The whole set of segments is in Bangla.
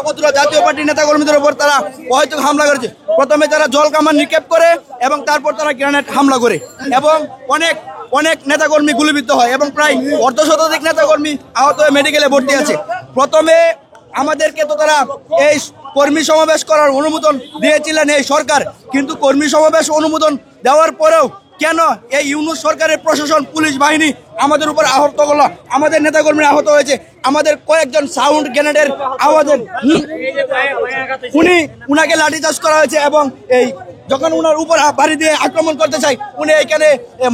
কতটা জাতীয় পার্টির নেতাকর্মীদের উপর তারা অহেতুক হামলা করেছে। প্রথমে তারা জল কামান নিক্ষেপ করে এবং তারপর তারা গ্রেনেড হামলা করে এবং অনেক নেতাকর্মী গুলিবিদ্ধ হয় এবং প্রায় অর্ধশতাধিক নেতাকর্মী আহত হয়ে মেডিকেলে ভর্তি আছে। প্রথমে আমাদেরকে তো তারা এই কর্মী সমাবেশ করার অনুমোদন দিয়েছিলেন এই সরকার, কিন্তু কর্মী সমাবেশ অনুমোদন দেওয়ার পরেও কেন এই ইউনূস সরকারের প্রশাসন পুলিশ বাহিনী আমাদের উপর আহত করলো? আমাদের নেতাকর্মীরা আহত হয়েছে, আমাদের কয়েকজন সাউন্ড গ্রেনেডের আওয়াজে উনাকে লাঠিচার্জ করা হয়েছে এবং এই যখন উনার উপর বাড়ি দিয়ে আক্রমণ করতে চাই উনি এখানে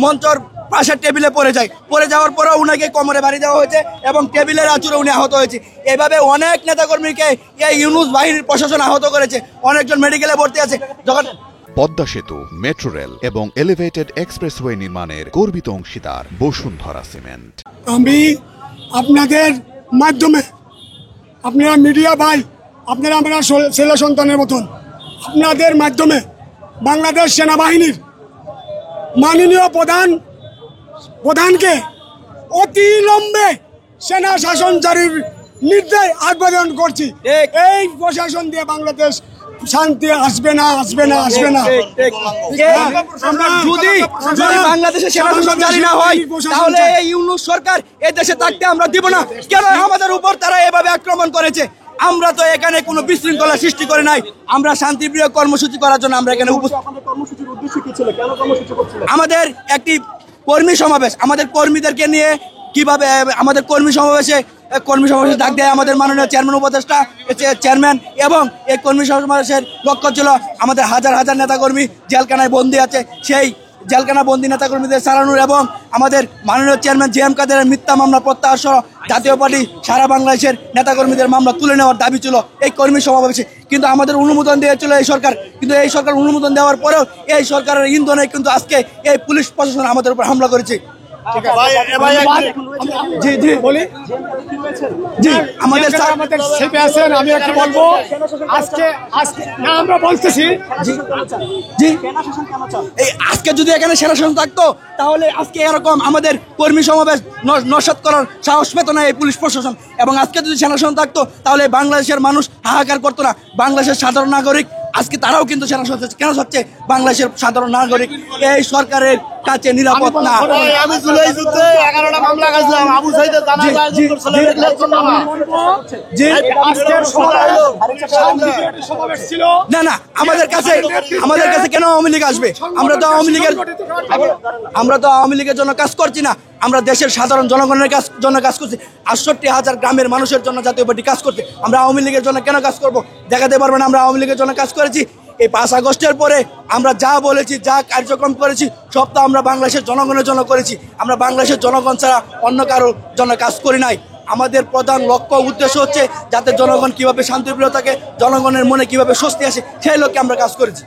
মঞ্চর পাশের টেবিলে পড়ে যাওয়ার পরেও উনাকে কোমরে বাড়ি দেওয়া হয়েছে এবং টেবিলের আঁচড়ে উনি আহত হয়েছে। এইভাবে অনেক নেতাকর্মীকে এই ইউনূস বাহিনীর প্রশাসন আহত করেছে, অনেকজন মেডিকেলে ভর্তি আছে। যখন পদ্মা সেতু, মেট্রো রেল এবং এলিভেটেড এক্সপ্রেসওয়ে নির্মাণের গর্বিত অংশীদার বসুন্ধরা সিমেন্ট। আমি আপনাদের মাধ্যমে, আপনারা মিডিয়া ভাই, আপনারা আমরা ছেলে সন্তানের মতন, আপনাদের মাধ্যমে বাংলাদেশ সেনাবাহিনীর মাননীয় প্রধানকে অতিলম্বে সেনা শাসন জারির নির্দেশ আবেদন করছি। এই প্রশাসন দিয়ে বাংলাদেশ শান্তি আসবে না। যদি বাংলাদেশে সেনা শাসন জারি না হয় তাহলে এই ইউনূস সরকার এই দেশে থাকতে আমরা দিব না। কেন আমাদের উপর তারা এভাবে আক্রমণ করেছে? আমরা তো এখানে কোনো বিশৃঙ্খলা সৃষ্টি করে নাই, আমরা শান্তিপ্রিয় কর্মসূচি করার জন্য আমরা এখানে আমাদের একটি কর্মী সমাবেশ, আমাদের কর্মীদেরকে নিয়ে কিভাবে আমাদের কর্মী সমাবেশে ডাক দেয় আমাদের মাননীয় চেয়ারম্যান, উপদেষ্টা চেয়ারম্যান, এবং এই কর্মী সমাবেশের লক্ষ্য ছিল আমাদের হাজার হাজার নেতাকর্মী জেলখানায় বন্দী আছে, সেই জেলখানা বন্দী নেতাকর্মীদের ছাড়ানোর এবং আমাদের মাননীয় চেয়ারম্যান JM কাদেরের মিথ্যা মামলা প্রত্যাহার সহ জাতীয় পার্টি সারা বাংলাদেশের নেতাকর্মীদের মামলা তুলে নেওয়ার দাবি ছিল এই কর্মী সমাবেশে। কিন্তু আমাদের অনুমোদন দিয়েছিল এই সরকার, কিন্তু এই সরকার অনুমোদন দেওয়ার পরেও এই সরকারের ইন্ধনে কিন্তু আজকে এই পুলিশ প্রশাসন আমাদের উপর হামলা করেছে। আমি একটা বলবো, আজকে যদি এখানে সেনা শাসন থাকতো তাহলে আজকে এরকম আমাদের কর্মী সমাবেশ নস্যাৎ করার সাহস পেত না এই পুলিশ প্রশাসন, এবং আজকে যদি সেনা শাসন থাকতো তাহলে বাংলাদেশের মানুষ হাহাকার করতো না। বাংলাদেশের সাধারণ নাগরিক আজকে তারাও কিন্তু সেনা শাসন কেন চাচ্ছে? বাংলাদেশের সাধারণ নাগরিক এই সরকারের কাছে নিরাপদ না। আমি জুলাই যুদ্ধে 11টা মামলা করেছিলাম, আবু সাইদের না আমাদের কাছে কেন আওয়ামী লীগ আসবে? আমরা তো আওয়ামী লীগের জন্য কাজ করছি না, আমরা দেশের সাধারণ জনগণের জন্য কাজ করছি। 68,000 গ্রামের মানুষের জন্য জাতীয় পার্টি কাজ করছে, আমরা আওয়ামী লীগের জন্য কেন কাজ করব? দেখাতে পারবেন আমরা আওয়ামী লীগের জন্য কাজ করেছি। এই 5 আগস্টের পরে আমরা যা বলেছি, যা কার্যক্রম করেছি সব তো আমরা বাংলাদেশের জনগণের জন্য করেছি। আমরা বাংলাদেশের জনগণ ছাড়া অন্য কারোর জন্য কাজ করি নাই। আমাদের প্রধান লক্ষ্য উদ্দেশ্য হচ্ছে যাতে জনগণ কিভাবে শান্তিপ্রিয় থাকে, জনগণের মনে কিভাবে স্বস্তি আসে, সেই লক্ষ্যে আমরা কাজ করেছি।